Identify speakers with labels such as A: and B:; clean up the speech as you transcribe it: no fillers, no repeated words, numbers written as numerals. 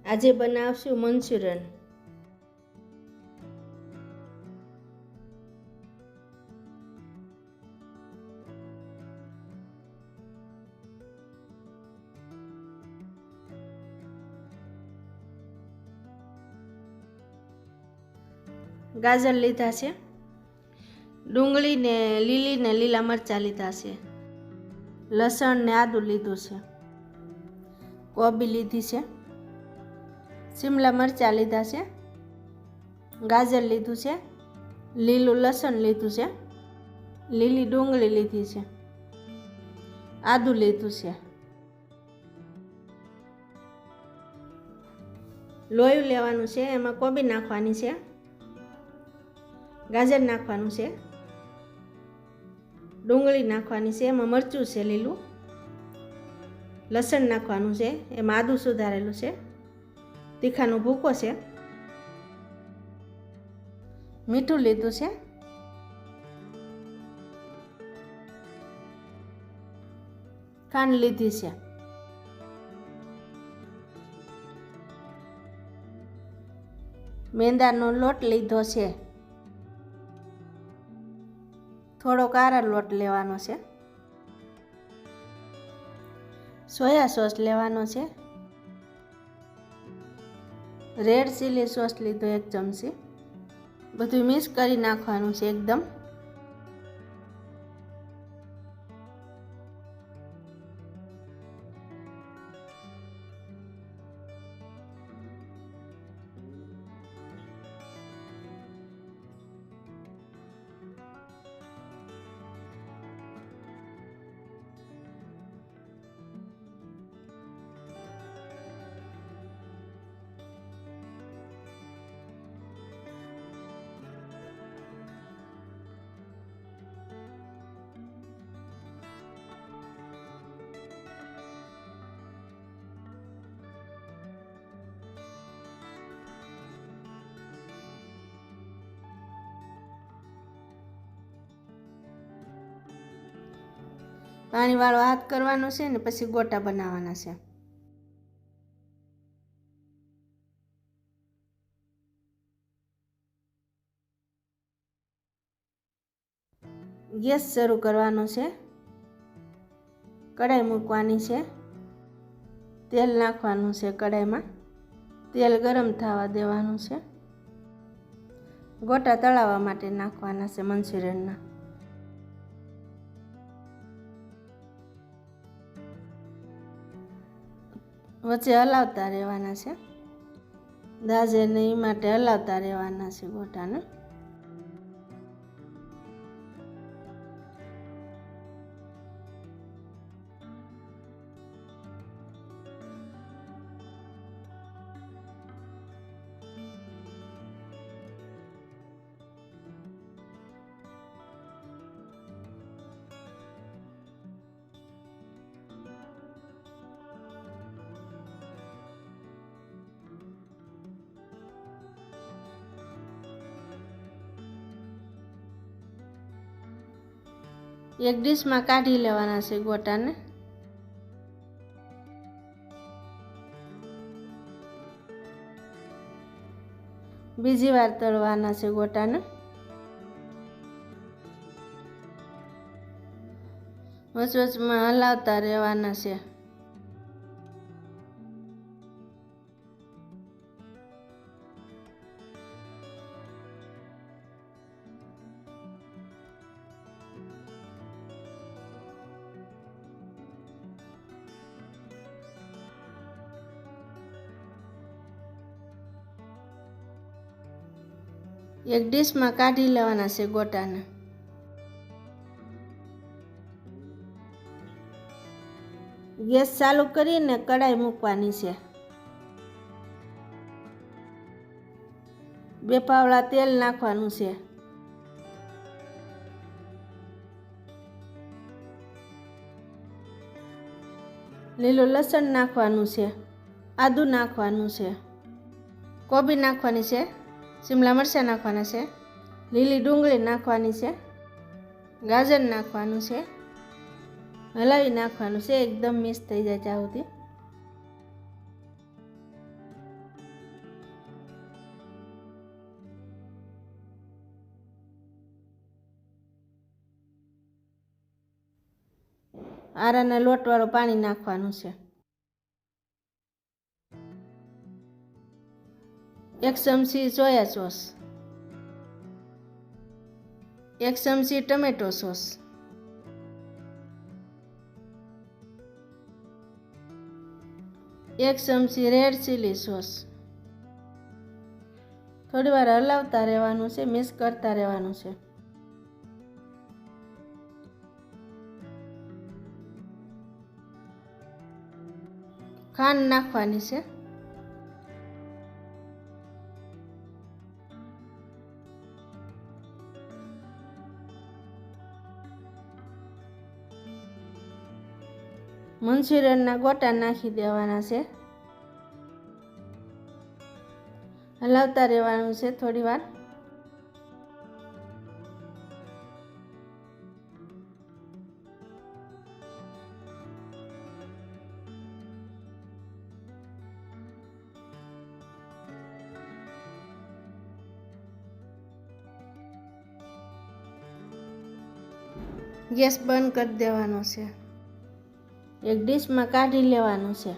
A: આજે બનાવશું મંચુરિયન। ગાજર લીધા છે, ડુંગળી ને લીલી ને લીલા મરચાં લીધા છે, લસણ ને આદું લીધું છે, કોબી લીધી છે, શિમલા મરચાં લીધા છે, ગાજર લીધું છે, લીલું લસણ લીધું છે, લીલી ડુંગળી લીધી છે, આદું લીધું છે, લોયું લેવાનું છે, એમાં કોબી નાખવાની છે, ગાજર નાખવાનું છે, ડુંગળી નાખવાની છે, એમાં મરચું છે લીલું, લસણ નાખવાનું છે, એમાં આદું સુધારેલું છે, તીખાનો ભૂકો છે, મીઠું લીધું છે, ખાંડ લીધી છે, મેંદાનો લોટ લીધો છે, થોડો કાળો લોટ લેવાનો છે, સોયા સોસ લેવાનો છે, રેડ ચીલી સોસ લીધો 1 ચમચી, બધું મિક્સ કરી નાખવાનું છે એકદમ। પાણીવાળો હાથ કરવાનો છે ને પછી ગોટા બનાવવાના છે। ગેસ શરૂ કરવાનો છે, કઢાઈ મૂકવાની છે, તેલ નાખવાનું છે કઢાઈમાં, તેલ ગરમ થવા દેવાનું છે, ગોટા તળાવવા માટે નાખવાના છે મંચુરિયનના। વચ્ચે હલાવતા રહેવાના છે, દાજે નહીં માટે હલાવતા રહેવાના છે ગોટાને। એક ડીશમાં કાઢી લેવાના છે ગોટાને। બીજી વાર તળવાના છે ગોટાને, વચવચમાં હલાવતા રહેવાના છે। એક ડીશમાં કાઢી લેવાના છે ગોટાને। ગેસ ચાલુ કરીને કઢાઈ મૂકવાની છે, 2 પાવડા તેલ નાખવાનું છે, લીલું લસણ નાખવાનું છે, આદું નાખવાનું છે, કોબી નાખવાની છે, શિમલા મરચાં નાખવાના છે, લીલી ડુંગળી નાખવાની છે, ગાજર નાખવાનું છે, હલાવી નાખવાનું છે એકદમ મિક્સ થઈ જાય ત્યાં સુધી। આરાના લોટવાળું પાણી નાખવાનું છે. 1 ચમચી સોયા સોસ, 1 ચમચી ટમેટો સોસ, 1 ચમચી રેડ ચીલી સોસ. થોડી વાર હલાવતા રહેવાનું છે, મિક્સ કરતા રહેવાનું છે. ખાંડ નાખવાની છે. મંચુરિયનના ગોટા નાખી દેવાના છે. હલાવતા રહેવાનું છે થોડી વાર. ગેસ બંધ કરી દેવાનો છે. એક ડીશમાં કાઢી લેવાનું છે.